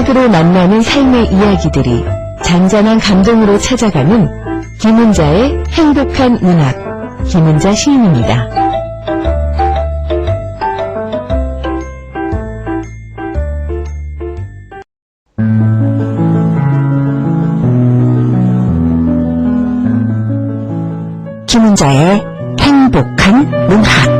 음악으로 만나는 삶의 이야기들이 잔잔한 감동으로 찾아가는 김은자의 행복한 문학, 김은자 시인입니다. 김은자의 행복한 문학.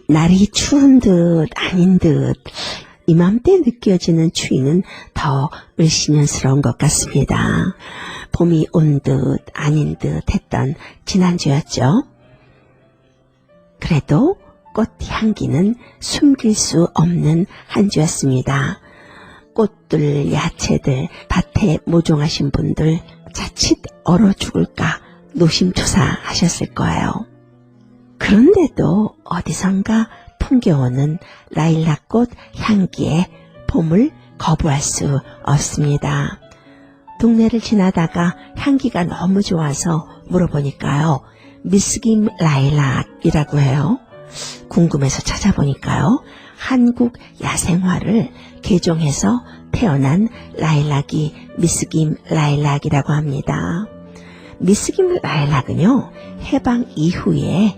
날이 추운 듯 아닌 듯 이맘때 느껴지는 추위는 더 을씨년스러운 것 같습니다. 봄이 온 듯 아닌 듯 했던 지난주였죠. 그래도 꽃 향기는 숨길 수 없는 한 주였습니다. 꽃들, 야채들, 밭에 모종하신 분들 자칫 얼어 죽을까 노심초사하셨을 거예요. 그런데도 어디선가 풍겨오는 라일락꽃 향기에 봄을 거부할 수 없습니다. 동네를 지나다가 향기가 너무 좋아서 물어보니까요, 미스김 라일락이라고 해요. 궁금해서 찾아보니까요, 한국 야생화를 개종해서 태어난 라일락이 미스김 라일락이라고 합니다. 미스김 라일락은요, 해방 이후에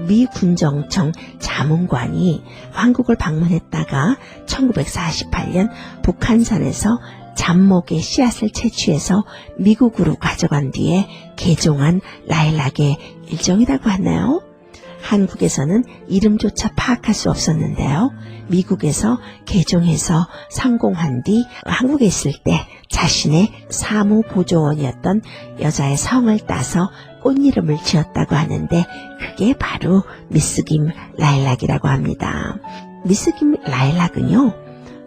미 군정청 자문관이 한국을 방문했다가 1948년 북한산에서 잡목의 씨앗을 채취해서 미국으로 가져간 뒤에 개종한 라일락의 일종이라고 하네요. 한국에서는 이름조차 파악할 수 없었는데요. 미국에서 개종해서 성공한 뒤 한국에 있을 때 자신의 사무보조원이었던 여자의 성을 따서 꽃 이름을 지었다고 하는데 그게 바로 미스김 라일락이라고 합니다. 미스김 라일락은요,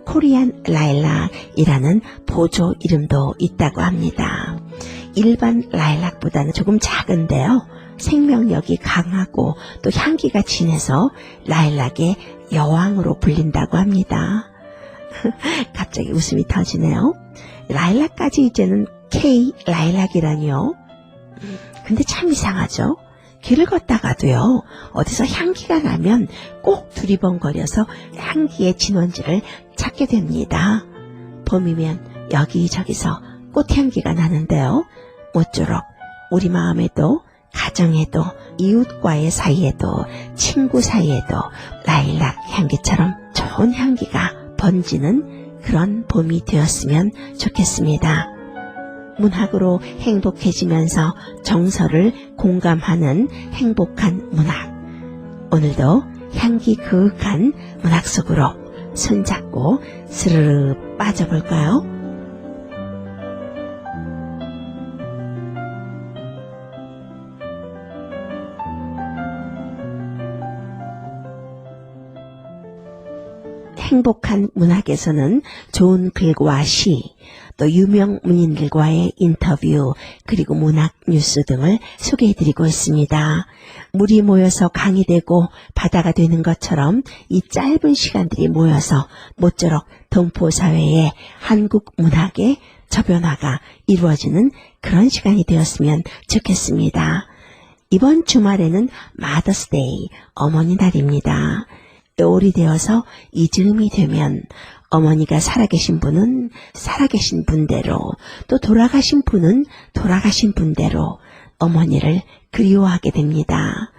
코리안 라일락이라는 보조 이름도 있다고 합니다. 일반 라일락보다는 조금 작은데요, 생명력이 강하고 또 향기가 진해서 라일락의 여왕으로 불린다고 합니다. 갑자기 웃음이 터지네요. 라일락까지 이제는 K 라일락이라니요. 근데 참 이상하죠. 길을 걷다가도요, 어디서 향기가 나면 꼭 두리번거려서 향기의 진원지를 찾게 됩니다. 봄이면 여기저기서 꽃향기가 나는데요, 모쪼록 우리 마음에도 가정에도 이웃과의 사이에도 친구 사이에도 라일락 향기처럼 좋은 향기가 번지는 그런 봄이 되었으면 좋겠습니다. 문학으로 행복해지면서 정서를 공감하는 행복한 문학. 오늘도 향기 그윽한 문학 속으로 손잡고 스르르 빠져볼까요? 행복한 문학에서는 좋은 글과 시, 또 유명 문인들과의 인터뷰, 그리고 문학 뉴스 등을 소개해드리고 있습니다. 물이 모여서 강이 되고 바다가 되는 것처럼 이 짧은 시간들이 모여서 모쪼록 동포사회의 한국 문학의 저변화가 이루어지는 그런 시간이 되었으면 좋겠습니다. 이번 주말에는 마더스데이, 어머니 날입니다. 올이 되어서 이 즈음이 되면 어머니가 살아계신 분은 살아계신 분대로, 또 돌아가신 분은 돌아가신 분대로 어머니를 그리워하게 됩니다.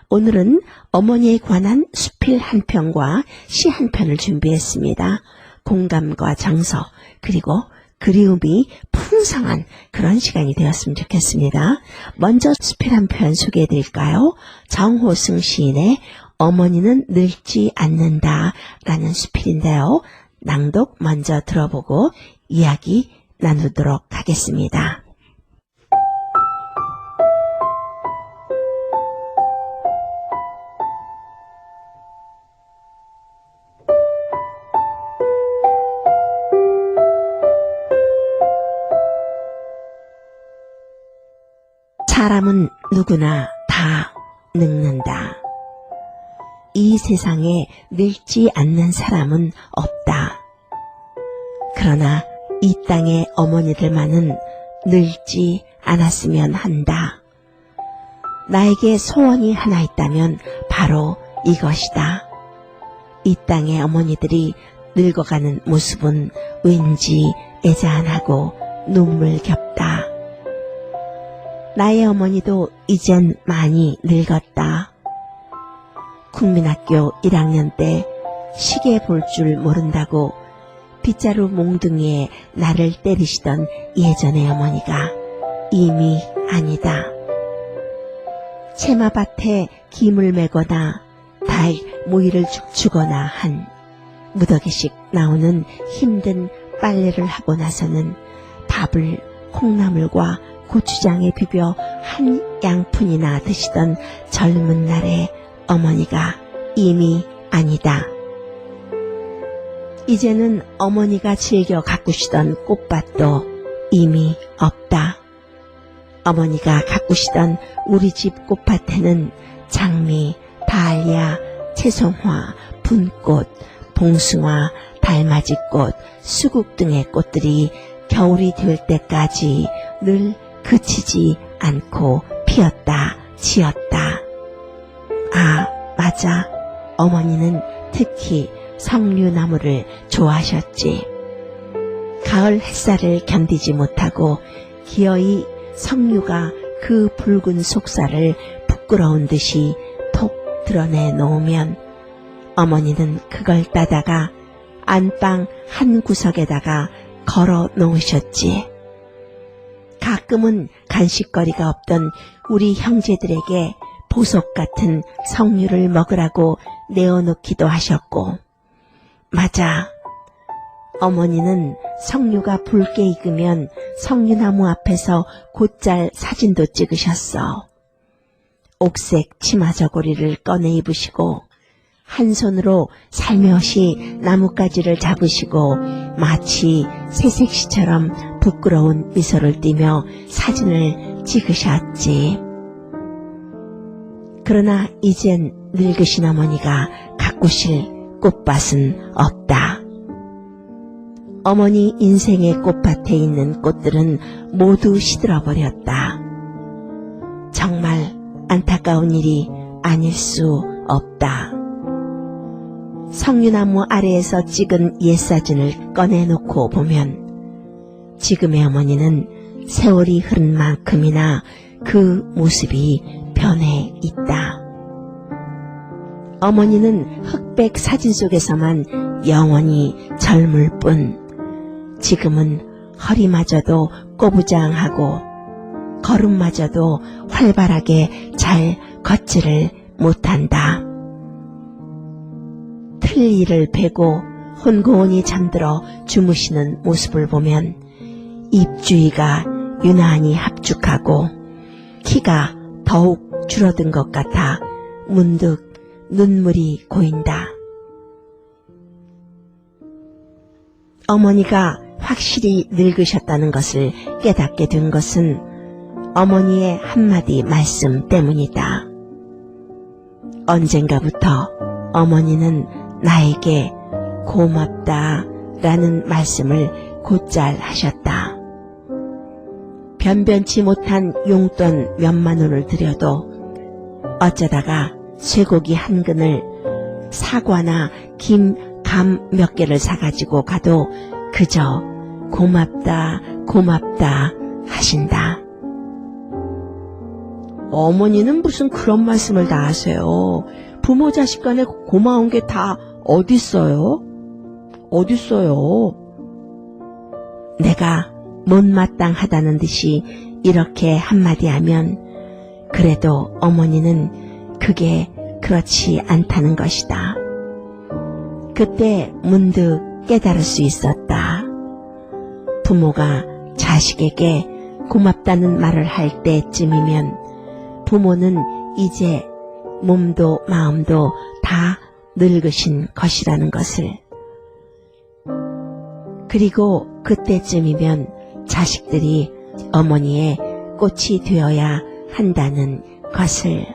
오늘은 어머니에 관한 수필 한 편과 시 한 편을 준비했습니다. 공감과 정서, 그리고 그리움이 풍성한 그런 시간이 되었으면 좋겠습니다. 먼저 수필 한 편 소개해드릴까요? 정호승 시인의 어머니는 늙지 않는다 라는 수필인데요. 낭독 먼저 들어보고 이야기 나누도록 하겠습니다. 사람은 누구나 다 늙는다. 이 세상에 늙지 않는 사람은 없다. 그러나 이 땅의 어머니들만은 늙지 않았으면 한다. 나에게 소원이 하나 있다면 바로 이것이다. 이 땅의 어머니들이 늙어가는 모습은 왠지 애잔하고 눈물겹다. 나의 어머니도 이젠 많이 늙었다. 국민학교 1학년 때 시계 볼 줄 모른다고 빗자루 몽둥이에 나를 때리시던 예전의 어머니가 이미 아니다. 채마밭에 김을 메거나 달 모이를 죽거나 한 무더기씩 나오는 힘든 빨래를 하고 나서는 밥을 콩나물과 고추장에 비벼 한 양푼이나 드시던 젊은 날의 어머니가 이미 아니다. 이제는 어머니가 즐겨 가꾸시던 꽃밭도 이미 없다. 어머니가 가꾸시던 우리 집 꽃밭에는 장미, 다알야, 채송화, 분꽃, 봉숭아, 달맞이꽃, 수국 등의 꽃들이 겨울이 될 때까지 늘 그치지 않고 피었다, 지었다. 아, 맞아. 어머니는 특히 석류나무를 좋아하셨지. 가을 햇살을 견디지 못하고 기어이 석류가 그 붉은 속살을 부끄러운 듯이 톡 드러내 놓으면 어머니는 그걸 따다가 안방 한 구석에다가 걸어 놓으셨지. 가끔은 간식거리가 없던 우리 형제들에게 보석 같은 석류를 먹으라고 내어놓기도 하셨고, 맞아. 어머니는 석류가 붉게 익으면 석류나무 앞에서 곧잘 사진도 찍으셨어. 옥색 치마 저고리를 꺼내 입으시고 한 손으로 살며시 나뭇가지를 잡으시고 마치 새색시처럼 부끄러운 미소를 띠며 사진을 찍으셨지. 그러나 이젠 늙으신 어머니가 가꾸실 꽃밭은 없다. 어머니 인생의 꽃밭에 있는 꽃들은 모두 시들어버렸다. 정말 안타까운 일이 아닐 수 없다. 석류나무 아래에서 찍은 옛사진을 꺼내놓고 보면 지금의 어머니는 세월이 흐른 만큼이나 그 모습이 변해 있다. 어머니는 흑백 사진 속에서만 영원히 젊을 뿐 지금은 허리마저도 꼬부장하고 걸음마저도 활발하게 잘 걷지를 못한다. 틀니를 베고 혼고온이 잠들어 주무시는 모습을 보면 입주위가 유난히 합죽하고 키가 더욱 줄어든 것 같아 문득 눈물이 고인다. 어머니가 확실히 늙으셨다는 것을 깨닫게 된 것은 어머니의 한마디 말씀 때문이다. 언젠가부터 어머니는 나에게 고맙다 라는 말씀을 곧잘 하셨다. 변변치 못한 용돈 몇만 원을 들여도 어쩌다가 쇠고기 한 근을 사과나 김, 감 몇 개를 사가지고 가도 그저 고맙다 고맙다 하신다. 어머니는 무슨 그런 말씀을 다 하세요. 부모 자식 간에 고마운 게 다 어딨어요? 어딨어요? 내가 못마땅하다는 듯이 이렇게 한마디 하면 그래도 어머니는 그게 그렇지 않다는 것이다. 그때 문득 깨달을 수 있었다. 부모가 자식에게 고맙다는 말을 할 때쯤이면 부모는 이제 몸도 마음도 다 늙으신 것이라는 것을. 그리고 그때쯤이면 자식들이 어머니의 꽃이 되어야 한다는 것을.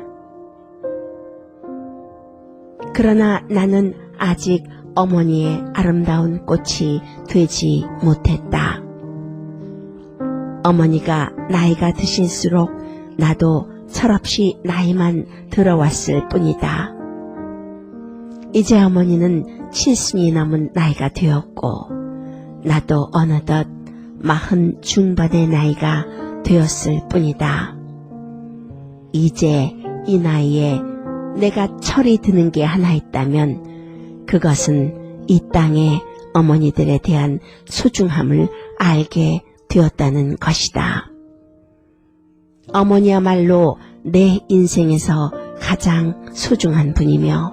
그러나 나는 아직 어머니의 아름다운 꽃이 되지 못했다. 어머니가 나이가 드실수록 나도 철없이 나이만 들어왔을 뿐이다. 이제 어머니는 70이 넘은 나이가 되었고 나도 어느덧 40 중반의 나이가 되었을 뿐이다. 이제 이 나이에 내가 철이 드는 게 하나 있다면 그것은 이 땅의 어머니들에 대한 소중함을 알게 되었다는 것이다. 어머니야말로 내 인생에서 가장 소중한 분이며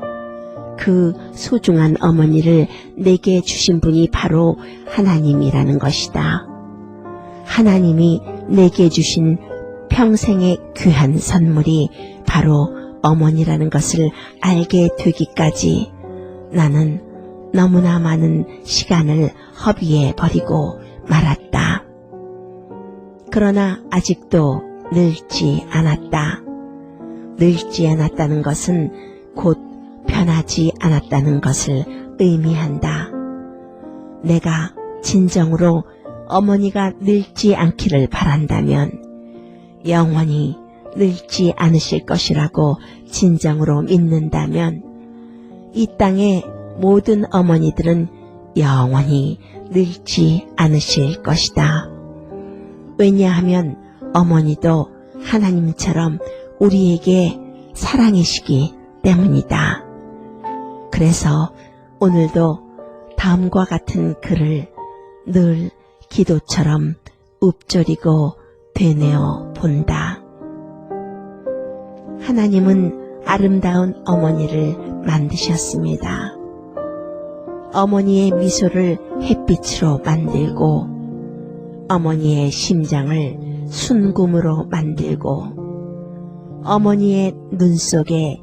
그 소중한 어머니를 내게 주신 분이 바로 하나님이라는 것이다. 하나님이 내게 주신 평생의 귀한 선물이 바로 어머니라는 것을 알게 되기까지 나는 너무나 많은 시간을 허비해 버리고 말았다. 그러나 아직도 늙지 않았다. 늙지 않았다는 것은 곧 변하지 않았다는 것을 의미한다. 내가 진정으로 어머니가 늙지 않기를 바란다면 영원히 늙지 않으실 것이라고 진정으로 믿는다면 이 땅의 모든 어머니들은 영원히 늙지 않으실 것이다. 왜냐하면 어머니도 하나님처럼 우리에게 사랑이시기 때문이다. 그래서 오늘도 다음과 같은 글을 늘 기도처럼 읊조리고 되뇌어 본다. 하나님은 아름다운 어머니를 만드셨습니다. 어머니의 미소를 햇빛으로 만들고 어머니의 심장을 순금으로 만들고 어머니의 눈 속에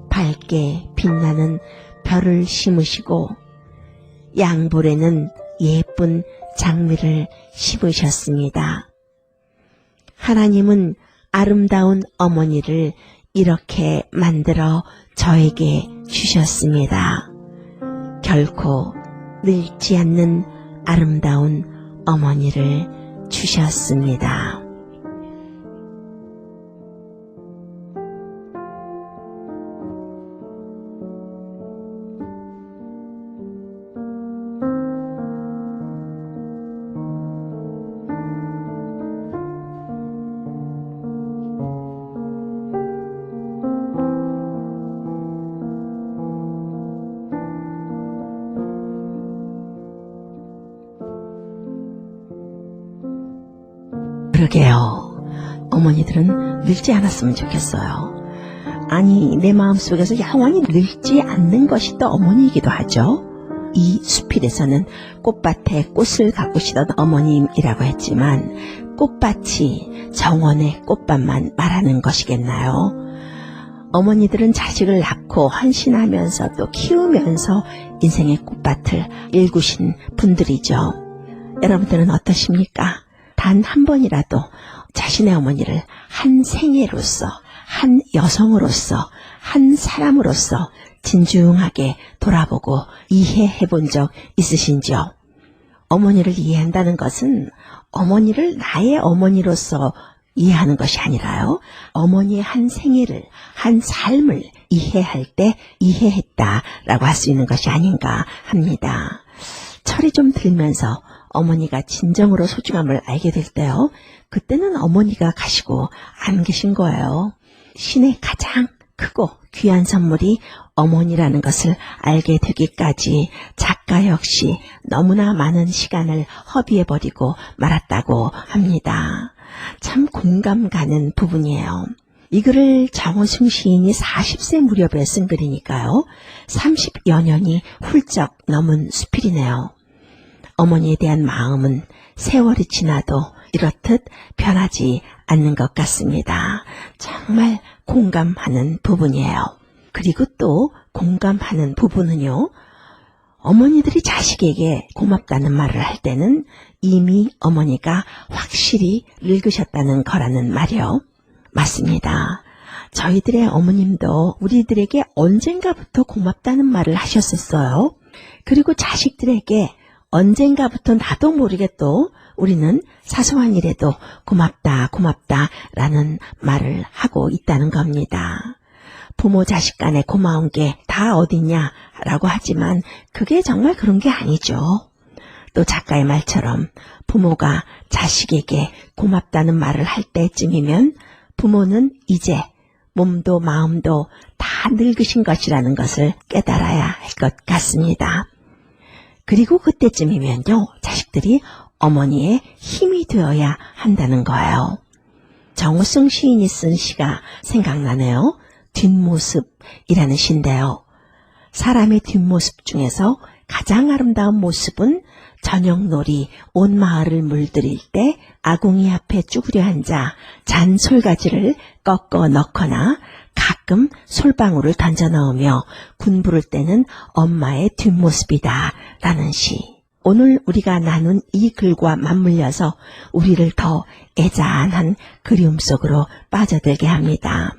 밝게 빛나는 별을 심으시고 양볼에는 예쁜 장미를 심으셨습니다. 하나님은 아름다운 어머니를 이렇게 만들어 저에게 주셨습니다. 결코 늙지 않는 아름다운 어머니를 주셨습니다. 그러게요. 어머니들은 늙지 않았으면 좋겠어요. 아니, 내 마음속에서 영원히 늙지 않는 것이 또 어머니이기도 하죠. 이 수필에서는 꽃밭에 꽃을 가꾸시던 어머님이라고 했지만 꽃밭이 정원의 꽃밭만 말하는 것이겠나요? 어머니들은 자식을 낳고 헌신하면서 또 키우면서 인생의 꽃밭을 일구신 분들이죠. 여러분들은 어떠십니까? 단 한 번이라도 자신의 어머니를 한 생애로서, 한 여성으로서, 한 사람으로서 진중하게 돌아보고 이해해 본 적 있으신지요? 어머니를 이해한다는 것은 어머니를 나의 어머니로서 이해하는 것이 아니라요. 어머니의 한 생애를, 한 삶을 이해할 때 이해했다라고 할 수 있는 것이 아닌가 합니다. 철이 좀 들면서 어머니가 진정으로 소중함을 알게 될 때요. 그때는 어머니가 가시고 안 계신 거예요. 신의 가장 크고 귀한 선물이 어머니라는 것을 알게 되기까지 작가 역시 너무나 많은 시간을 허비해버리고 말았다고 합니다. 참 공감 가는 부분이에요. 이 글을 장호승 시인이 40세 무렵에 쓴 글이니까요. 30여 년이 훌쩍 넘은 수필이네요. 어머니에 대한 마음은 세월이 지나도 이렇듯 변하지 않는 것 같습니다. 정말 공감하는 부분이에요. 그리고 또 공감하는 부분은요. 어머니들이 자식에게 고맙다는 말을 할 때는 이미 어머니가 확실히 늙으셨다는 거라는 말이요. 맞습니다. 저희들의 어머님도 우리들에게 언젠가부터 고맙다는 말을 하셨었어요. 그리고 자식들에게 언젠가부터 나도 모르게 또 우리는 사소한 일에도 고맙다, 고맙다 라는 말을 하고 있다는 겁니다. 부모 자식 간에 고마운 게 다 어딨냐 라고 하지만 그게 정말 그런 게 아니죠. 또 작가의 말처럼 부모가 자식에게 고맙다는 말을 할 때쯤이면 부모는 이제 몸도 마음도 다 늙으신 것이라는 것을 깨달아야 할 것 같습니다. 그리고 그때쯤이면요, 자식들이 어머니의 힘이 되어야 한다는 거예요. 정우승 시인이 쓴 시가 생각나네요. 뒷모습이라는 시인데요. 사람의 뒷모습 중에서 가장 아름다운 모습은 저녁놀이 온 마을을 물들일 때 아궁이 앞에 쭈그려 앉아 잔 솔가지를 꺾어 넣거나 가끔 솔방울을 던져 넣으며 군 부를 때는 엄마의 뒷모습이다 라는 시. 오늘 우리가 나눈 이 글과 맞물려서 우리를 더 애잔한 그리움 속으로 빠져들게 합니다.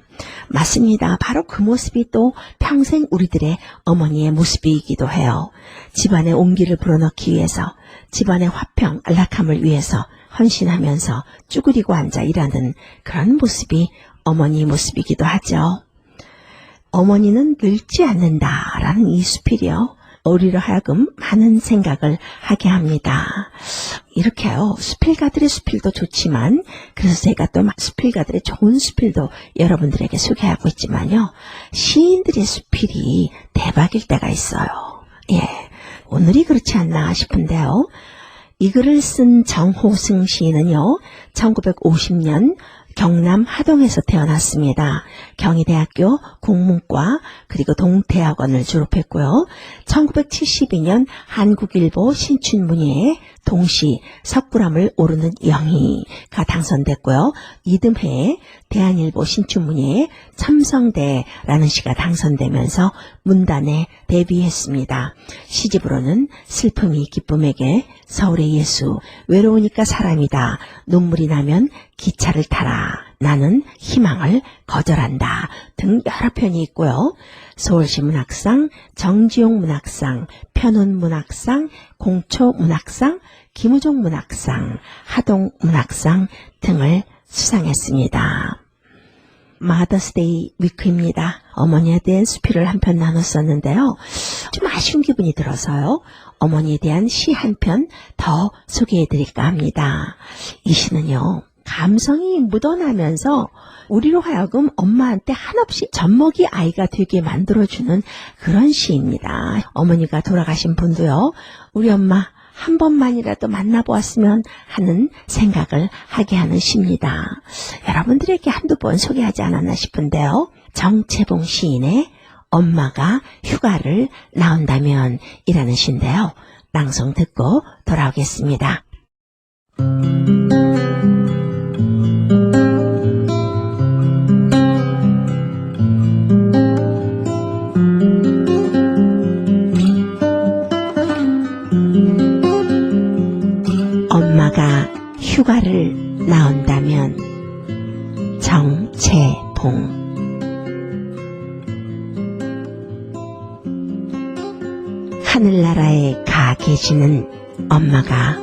맞습니다. 바로 그 모습이 또 평생 우리들의 어머니의 모습이기도 해요. 집안의 온기를 불어넣기 위해서, 집안의 화평, 안락함을 위해서 헌신하면서 쭈그리고 앉아 일하는 그런 모습이 어머니의 모습이기도 하죠. 어머니는 늙지 않는다라는 이 수필이요. 우리로 하여금 많은 생각을 하게 합니다. 이렇게요. 수필가들의 수필도 좋지만 그래서 제가 또 수필가들의 좋은 수필도 여러분들에게 소개하고 있지만요. 시인들의 수필이 대박일 때가 있어요. 예, 오늘이 그렇지 않나 싶은데요. 이 글을 쓴 정호승 시인은요. 1950년 경남 하동에서 태어났습니다. 경희대학교 국문과 그리고 동대학원을 졸업했고요. 1972년 한국일보 신춘문예에 동시 석굴암을 오르는 영희가 당선됐고요. 이듬해에 대한일보 신춘문예에 첨성대라는 시가 당선되면서 문단에 데뷔했습니다. 시집으로는 슬픔이 기쁨에게, 서울의 예수, 외로우니까 사람이다, 눈물이 나면 기차를 타라, 나는 희망을 거절한다 등 여러 편이 있고요. 서울시 문학상, 정지용 문학상, 편운 문학상, 공초 문학상, 김우종 문학상, 하동 문학상 등을 수상했습니다. 마더스데이 위크입니다. 어머니에 대한 수필을 한 편 나눴었는데요. 좀 아쉬운 기분이 들어서요. 어머니에 대한 시 한 편 더 소개해드릴까 합니다. 이 시는요. 감성이 묻어나면서 우리로 하여금 엄마한테 한없이 젖먹이 아이가 되게 만들어주는 그런 시입니다. 어머니가 돌아가신 분도요. 우리 엄마 한 번만이라도 만나보았으면 하는 생각을 하게 하는 시입니다. 여러분들에게 한두 번 소개하지 않았나 싶은데요. 정채봉 시인의 엄마가 휴가를 나온다면 이라는 시인데요. 낭송 듣고 돌아오겠습니다. 엄마가 휴가를 나온다면 정채봉. 하늘나라에 가 계시는 엄마가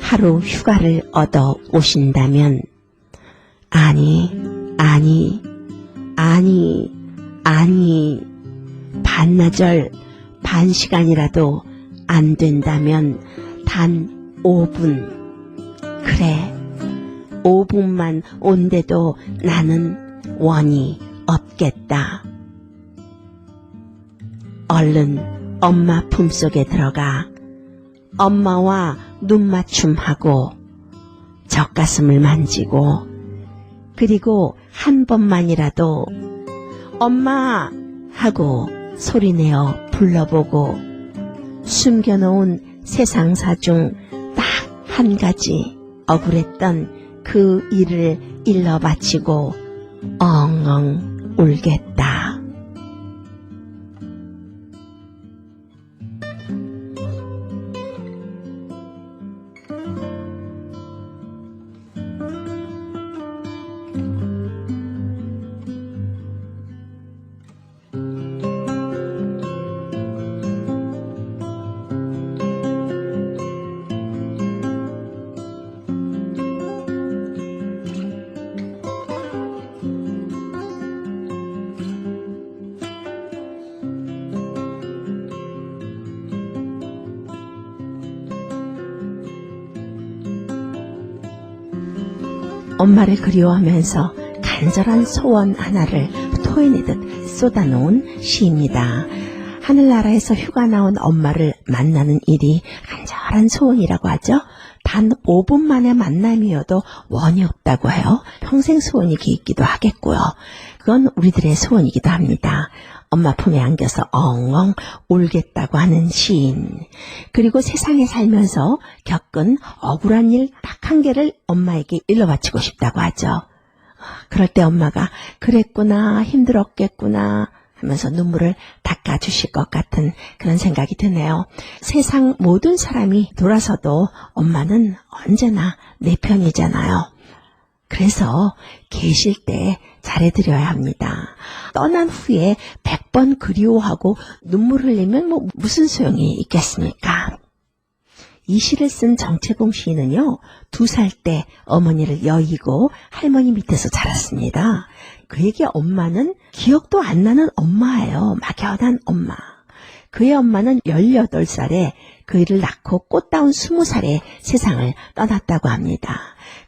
하루 휴가를 얻어 오신다면 아니 반나절 반 시간이라도 안 된다면 단 5분, 그래 5분만 온데도 나는 원이 없겠다. 얼른 엄마 품속에 들어가 엄마와 눈맞춤하고 젖가슴을 만지고 그리고 한 번만이라도 엄마 하고 소리내어 불러보고 숨겨놓은 세상사 중 딱 한 가지 억울했던 그 일을 일러 바치고 엉엉 울겠다. 엄마를 그리워하면서 간절한 소원 하나를 토해내듯 쏟아놓은 시입니다. 하늘나라에서 휴가 나온 엄마를 만나는 일이 간절한 소원이라고 하죠. 단 5분 만의 만남이어도 원이 없다고 해요. 평생 소원이 있기도 하겠고요. 그건 우리들의 소원이기도 합니다. 엄마 품에 안겨서 엉엉 울겠다고 하는 시인. 그리고 세상에 살면서 겪은 억울한 일 딱 한 개를 엄마에게 일러바치고 싶다고 하죠. 그럴 때 엄마가 그랬구나, 힘들었겠구나 하면서 눈물을 닦아주실 것 같은 그런 생각이 드네요. 세상 모든 사람이 돌아서도 엄마는 언제나 내 편이잖아요. 그래서 계실 때 잘해드려야 합니다. 떠난 후에 100번 그리워하고 눈물 흘리면 무슨 소용이 있겠습니까? 이 시를 쓴 정채봉 시인은요, 2살 때 어머니를 여의고 할머니 밑에서 자랐습니다. 그에게 엄마는 기억도 안 나는 엄마예요. 막연한 엄마. 그의 엄마는 18살에 그이를 낳고 꽃다운 20살에 세상을 떠났다고 합니다.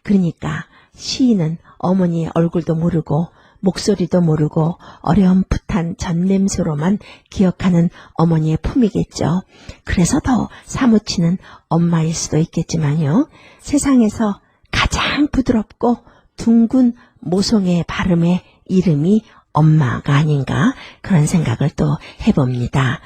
그러니까 시인은 어머니의 얼굴도 모르고 목소리도 모르고 어렴풋한 전냄새로만 기억하는 어머니의 품이겠죠. 그래서 더 사무치는 엄마일 수도 있겠지만요. 세상에서 가장 부드럽고 둥근 모성의 발음의 이름이 엄마가 아닌가 그런 생각을 또 해봅니다.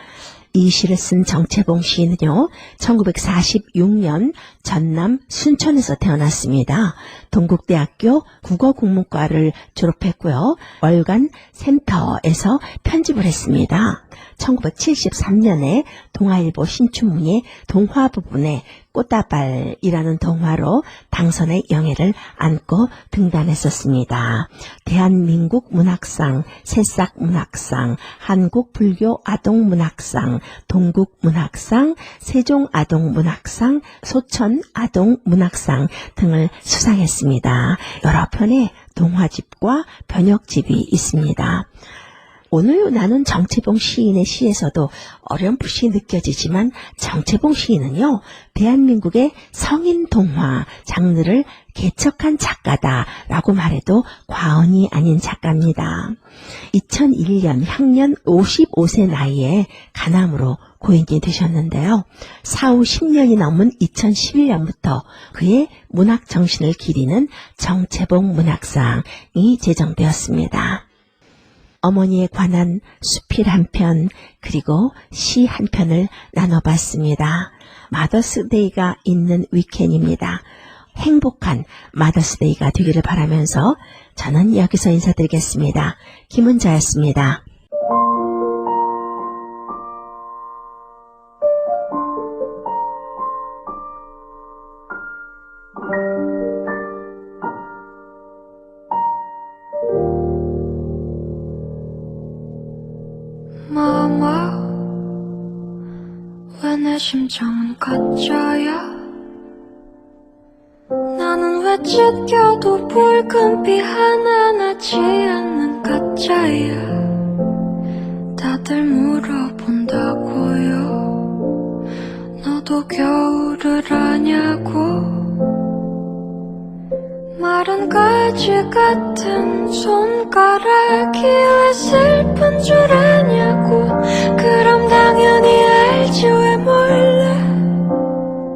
이 시를 쓴 정채봉 시인은요, 1946년 전남 순천에서 태어났습니다. 동국대학교 국어국문과를 졸업했고요. 월간 센터에서 편집을 했습니다. 1973년에 동아일보 신춘문예 동화 부분에 꽃다발이라는 동화로 당선의 영예를 안고 등단했었습니다. 대한민국 문학상, 새싹문학상, 한국불교아동문학상, 동국문학상, 세종아동문학상, 소천아동문학상 등을 수상했습니다. 여러 편의 동화집과 번역집이 있습니다. 오늘 나눈 정채봉 시인의 시에서도 어렴풋이 느껴지지만 정채봉 시인은요, 대한민국의 성인 동화 장르를 개척한 작가다라고 말해도 과언이 아닌 작가입니다. 2001년 향년 55세 나이에 간암으로 고인이 되셨는데요. 사후 10년이 넘은 2011년부터 그의 문학 정신을 기리는 정채봉 문학상이 제정되었습니다. 어머니에 관한 수필 한 편, 그리고 시 한 편을 나눠봤습니다. 마더스데이가 있는 위켄입니다. 행복한 마더스데이가 되기를 바라면서 저는 여기서 인사드리겠습니다. 김은자였습니다. 마마 왜 내 심장은 가짜야 나는 왜 찢겨도 붉은빛 하나 나지 않는 가짜야 다들 물어본다고요 너도 겨울을 아냐고 마른 가지 같은 손가락이 왜 슬픈 줄